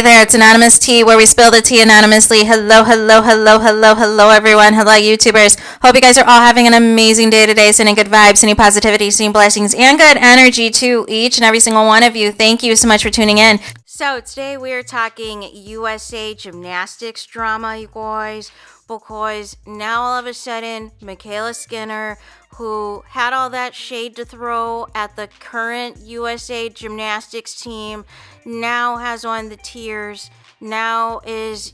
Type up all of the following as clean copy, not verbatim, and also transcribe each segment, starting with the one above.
there, it's Anonymous Tea, where we spill the tea anonymously. Hello, everyone. Hello, YouTubers. Hope you guys are all having an amazing day today, sending good vibes, sending positivity, sending blessings, and good energy to each and every single one of you. Thank you so much for tuning in. So today we are talking USA Gymnastics Drama, you guys, because now all of a sudden, Mikayla Skinner, who had all that shade to throw at the current USA Gymnastics team, now has on the tears, now is,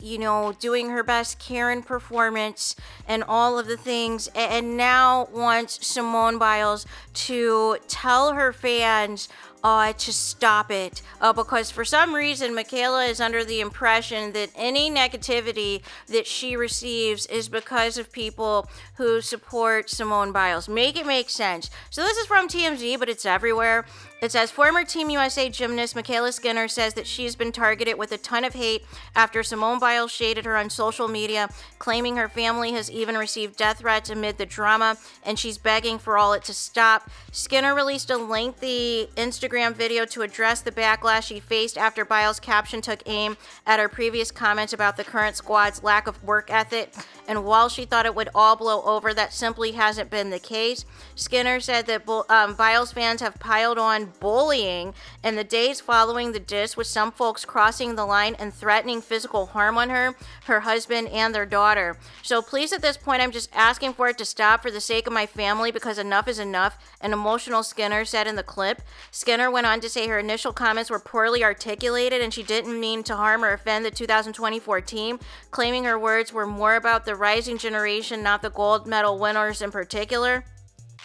doing her best Karen performance and all of the things, and now wants Simone Biles to tell her fans to stop it, because for some reason Mikayla is under the impression that any negativity that she receives is because of people who support Simone Biles. Make it make sense. So this is from TMZ, but it's everywhere. It says, former Team USA gymnast Mikayla Skinner says that she's been targeted with a ton of hate after Simone Biles shaded her on social media, claiming her family has even received death threats amid the drama, and she's begging for all it to stop. Skinner released a lengthy Instagram video to address the backlash she faced after Biles' caption took aim at her previous comments about the current squad's lack of work ethic, and while she thought it would all blow over, that simply hasn't been the case. Skinner said that Biles fans have piled on bullying in the days following the diss, with some folks crossing the line and threatening physical harm on her, her husband, and their daughter. So please, at this point, I'm just asking for it to stop for the sake of my family, because enough is enough, an emotional Skinner said in the clip. Skinner went on to say her initial comments were poorly articulated and she didn't mean to harm or offend the 2024 team, claiming her words were more about the rising generation, not the gold medal winners in particular.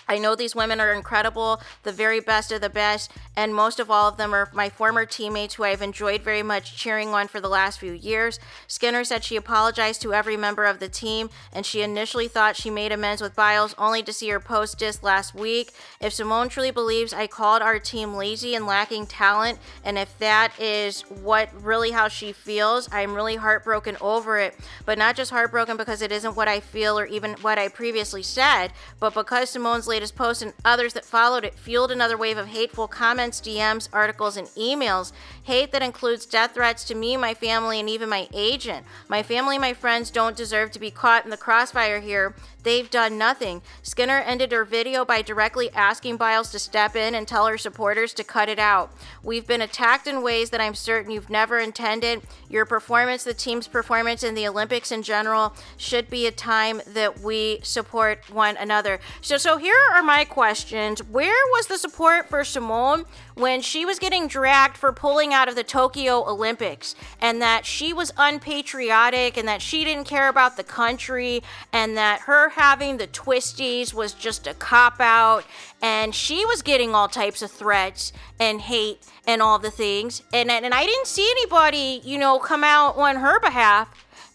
I know these women are incredible, the very best of the best, and most of all of them are my former teammates who I've enjoyed very much cheering on for the last few years. Skinner said she apologized to every member of the team, and she initially thought she made amends with Biles, only to see her post diss last week. If Simone truly believes I called our team lazy and lacking talent, and if that is how she feels, I'm really heartbroken over it. But not just heartbroken because it isn't what I feel or even what I previously said, but because Simone's latest post and others that followed it fueled another wave of hateful comments, DMs, articles, and emails. Hate that includes death threats to me, my family, and even my agent. My family, my friends don't deserve to be caught in the crossfire here. They've done nothing. Skinner ended her video by directly asking Biles to step in and tell her supporters to cut it out. We've been attacked in ways that I'm certain you've never intended. Your performance, the team's performance, and the Olympics in general should be a time that we support one another. So here are my questions. Where was the support for Simone when she was getting dragged for pulling out of the Tokyo Olympics, and that she was unpatriotic, and that she didn't care about the country, and that her having the twisties was just a cop-out, and she was getting all types of threats and hate and all the things, and I didn't see anybody, come out on her behalf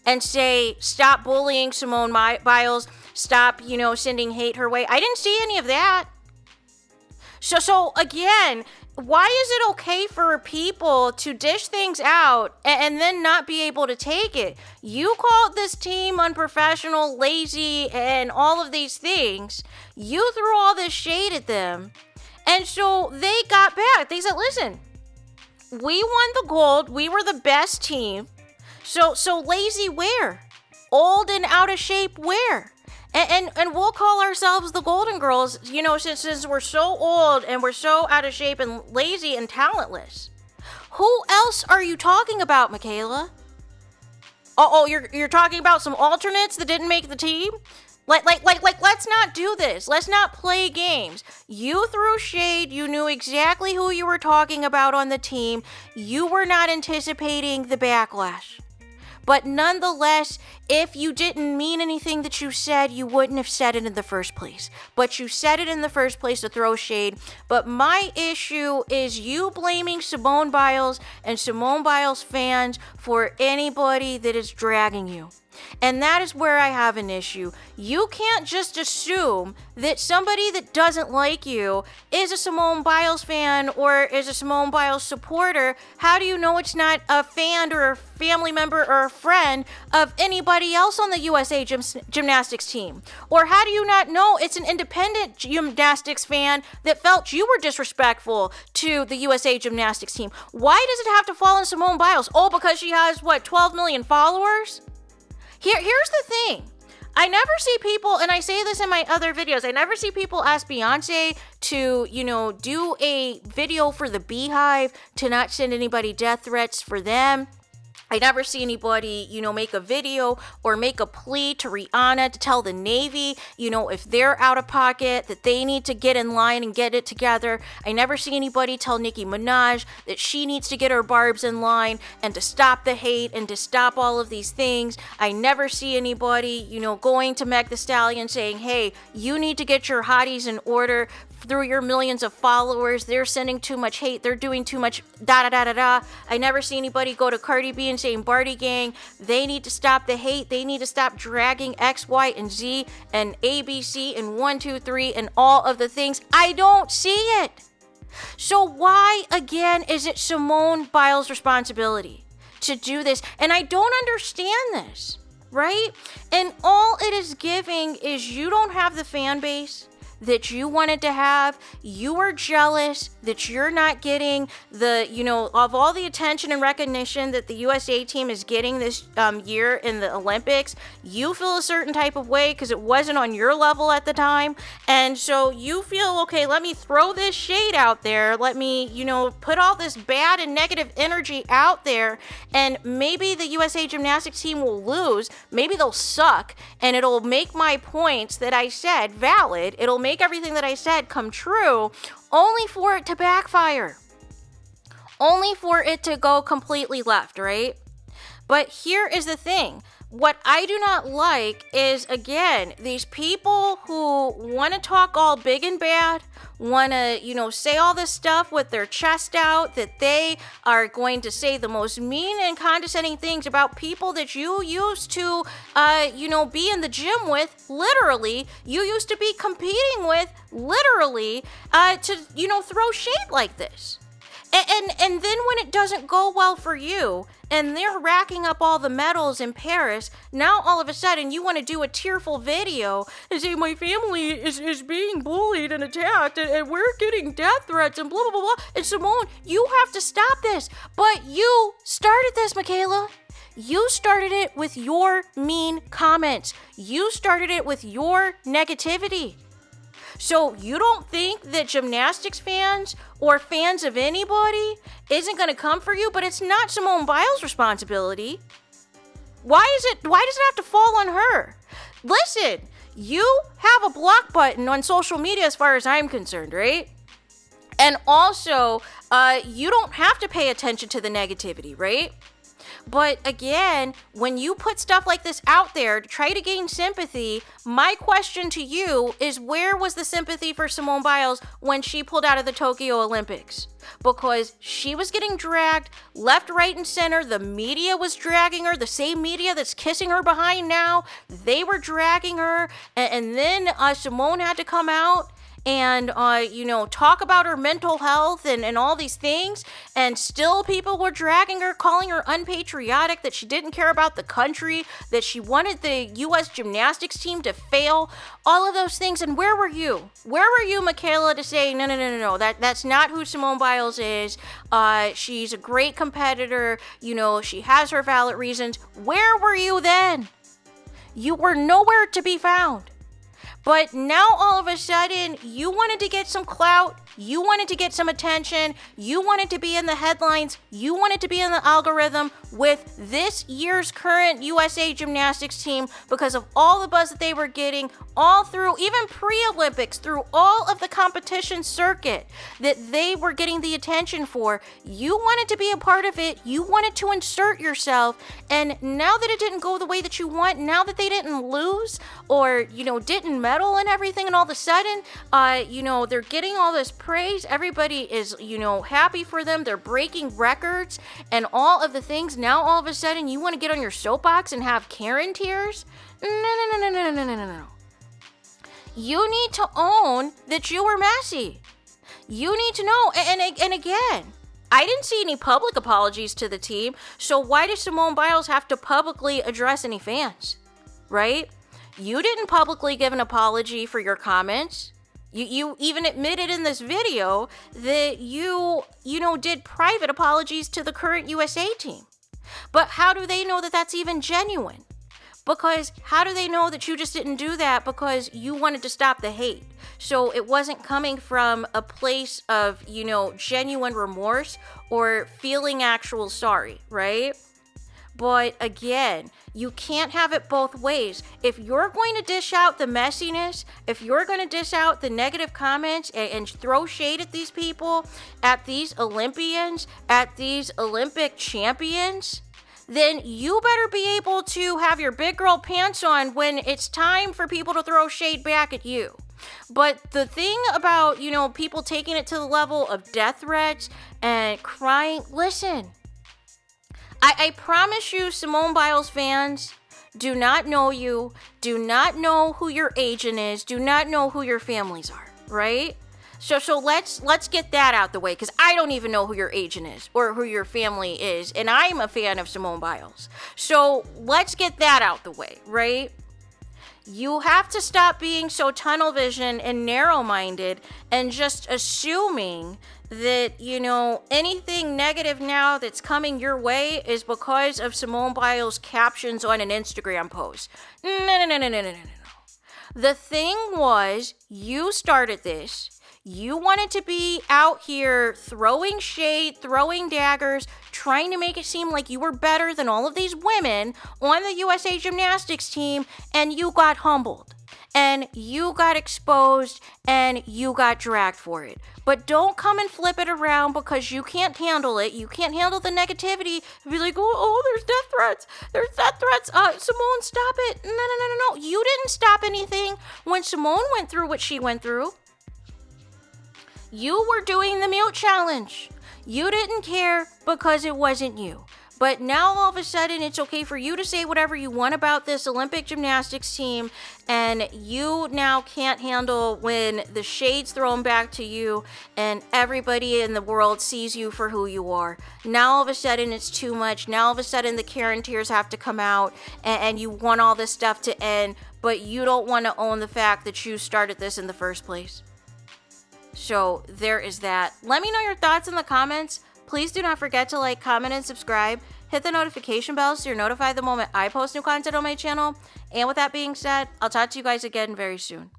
and say, stop bullying Simone Biles, stop, sending hate her way. I didn't see any of that. So again, why is it okay for people to dish things out and then not be able to take it? You called this team unprofessional, lazy, and all of these things. You threw all this shade at them. And so they got back. They said, listen, we won the gold. We were the best team. So lazy where? Old and out of shape where? And we'll call ourselves the Golden Girls, since we're so old and we're so out of shape and lazy and talentless. Who else are you talking about, Mikayla? Oh, you're talking about some alternates that didn't make the team? Like, let's not do this. Let's not play games. You threw shade. You knew exactly who you were talking about on the team. You were not anticipating the backlash. But nonetheless, if you didn't mean anything that you said, you wouldn't have said it in the first place. But you said it in the first place to throw shade. But my issue is you blaming Simone Biles and Simone Biles fans for anybody that is dragging you. And that is where I have an issue. You can't just assume that somebody that doesn't like you is a Simone Biles fan or is a Simone Biles supporter. How do you know it's not a fan or a family member or a friend of anybody else on the USA gymnastics team? Or how do you not know it's an independent gymnastics fan that felt you were disrespectful to the USA gymnastics team? Why does it have to fall on Simone Biles? Oh, because she has, 12 million followers? Here's the thing. I never see people, and I say this in my other videos, I never see people ask Beyonce to, do a video for the Beehive, to not send anybody death threats for them. I never see anybody, make a video or make a plea to Rihanna to tell the Navy, if they're out of pocket, that they need to get in line and get it together. I never see anybody tell Nicki Minaj that she needs to get her barbs in line and to stop the hate and to stop all of these things. I never see anybody, going to Meg Thee Stallion saying, hey, you need to get your hotties in order. Through your millions of followers, they're sending too much hate, they're doing too much da-da-da-da-da. I never see anybody go to Cardi B and saying, Barty Gang, they need to stop the hate, they need to stop dragging X, Y, and Z, and ABC, and 1, 2, 3, and all of the things. I don't see it. So why, again, is it Simone Biles' responsibility to do this? And I don't understand this, right? And all it is giving is you don't have the fan base that you wanted to have. You are jealous that you're not getting the, of all the attention and recognition that the USA team is getting this year in the Olympics. You feel a certain type of way because it wasn't on your level at the time. And so you feel, okay, let me throw this shade out there. Let me, put all this bad and negative energy out there. And maybe the USA gymnastics team will lose. Maybe they'll suck. And it'll make my points that I said valid. It'll make everything that I said come true, only for it to backfire, only for it to go completely left, right? But here is the thing. What I do not like is, again, these people who want to talk all big and bad, want to, say all this stuff with their chest out, that they are going to say the most mean and condescending things about people that you used to, be in the gym with, literally, you used to be competing with, literally, to, throw shade like this. And then when it doesn't go well for you, and they're racking up all the medals in Paris, now all of a sudden you want to do a tearful video and say, my family is being bullied and attacked, and we're getting death threats and blah, blah, blah, blah. And Simone, you have to stop this. But you started this, Mikayla. You started it with your mean comments. You started it with your negativity. So you don't think that gymnastics fans or fans of anybody isn't going to come for you? But it's not Simone Biles' responsibility. Why does it have to fall on her? Listen, you have a block button on social media as far as I'm concerned, right? And also, you don't have to pay attention to the negativity, right? But again, when you put stuff like this out there to try to gain sympathy, my question to you is, where was the sympathy for Simone Biles when she pulled out of the Tokyo Olympics? Because she was getting dragged left, right, and center. The media was dragging her. The same media that's kissing her behind now, they were dragging her. And then Simone had to come out and, talk about her mental health and all these things. And still people were dragging her, calling her unpatriotic, that she didn't care about the country, that she wanted the U.S. gymnastics team to fail, all of those things. And where were you? Where were you, Mikayla, to say, no, that's not who Simone Biles is. She's a great competitor. She has her valid reasons. Where were you then? You were nowhere to be found. But now all of a sudden, you wanted to get some clout, you wanted to get some attention, you wanted to be in the headlines, you wanted to be in the algorithm with this year's current USA gymnastics team because of all the buzz that they were getting all through, even pre-Olympics, through all of the competition circuit that they were getting the attention for. You wanted to be a part of it, you wanted to insert yourself, and now that it didn't go the way that you want, now that they didn't lose or, didn't medal and everything, and all of a sudden, they're getting all this praise. Everybody is, happy for them. They're breaking records and all of the things. Now, all of a sudden, you want to get on your soapbox and have Karen tears? No. You need to own that you were messy. You need to know. And again, I didn't see any public apologies to the team. So why does Simone Biles have to publicly address any fans? Right? You didn't publicly give an apology for your comments. You even admitted in this video that you did private apologies to the current USA team. But how do they know that that's even genuine? Because how do they know that you just didn't do that because you wanted to stop the hate? So it wasn't coming from a place of, genuine remorse or feeling actual sorry, right? But again, you can't have it both ways. If you're going to dish out the messiness, if you're going to dish out the negative comments and throw shade at these people, at these Olympians, at these Olympic champions, then you better be able to have your big girl pants on when it's time for people to throw shade back at you. But the thing about, people taking it to the level of death threats and crying, listen, I promise you, Simone Biles fans do not know you, do not know who your agent is, do not know who your families are, right? So let's get that out the way, because I don't even know who your agent is or who your family is, and I'm a fan of Simone Biles. So let's get that out the way, right? You have to stop being so tunnel vision and narrow-minded and just assuming that, anything negative now that's coming your way is because of Simone Biles' captions on an Instagram post. No. The thing was, you started this. You wanted to be out here throwing shade, throwing daggers, trying to make it seem like you were better than all of these women on the USA Gymnastics team, and you got humbled. And you got exposed, and you got dragged for it. But don't come and flip it around because you can't handle it. You can't handle the negativity. Be like, oh, there's death threats. There's death threats. Simone, stop it. No. You didn't stop anything when Simone went through what she went through. You were doing the mute challenge. You didn't care because it wasn't you. But now all of a sudden it's okay for you to say whatever you want about this Olympic gymnastics team, and you now can't handle when the shade's thrown back to you and everybody in the world sees you for who you are. Now all of a sudden it's too much. Now all of a sudden the Karen tears have to come out, and you want all this stuff to end, but you don't want to own the fact that you started this in the first place. So there is that. Let me know your thoughts in the comments. Please do not forget to like, comment, and subscribe. Hit the notification bell so you're notified the moment I post new content on my channel. And with that being said, I'll talk to you guys again very soon.